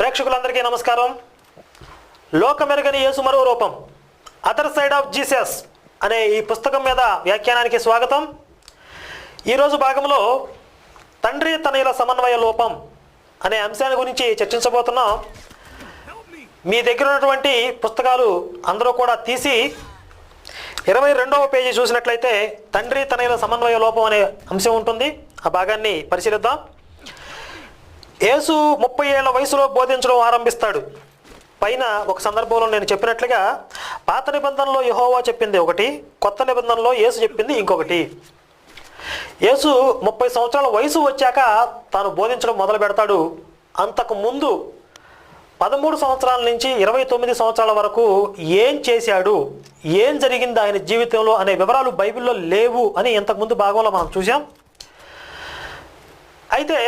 ప్రేక్షకులందరికీ నమస్కారం. లోకమెరగని యేసు మరో రూపం, అదర్ సైడ్ ఆఫ్ జీసస్ అనే ఈ పుస్తకం మీద వ్యాఖ్యానానికి స్వాగతం. ఈరోజు భాగంలో తండ్రి తనయుల సమన్వయ లోపం అనే అంశాన్ని గురించి చర్చించబోతున్నాం. మీ దగ్గర ఉన్నటువంటి పుస్తకాలు అందరూ కూడా తీసి 22వ పేజీ చూసినట్లయితే తండ్రి తనయుల సమన్వయ లోపం అనే అంశం ఉంటుంది. ఆ భాగాన్ని పరిశీలిద్దాం. యేసు 30 ఏళ్ల వయసులో బోధించడం ఆరంభిస్తాడు. పైన ఒక సందర్భంలో నేను చెప్పినట్లుగా పాత నిబంధనలో యెహోవా చెప్పింది ఒకటి, కొత్త నిబంధనలో యేసు చెప్పింది ఇంకొకటి. యేసు 30 సంవత్సరాల వయసు వచ్చాక తాను బోధించడం మొదలు పెడతాడు. అంతకు ముందు 13 సంవత్సరాల నుంచి 29 సంవత్సరాల వరకు ఏం చేశాడు, ఏం జరిగింది ఆయన జీవితంలో అనే వివరాలు బైబిల్లో లేవు అని ఇంతకుముందు భాగంలో మనం చూసాం. అయితే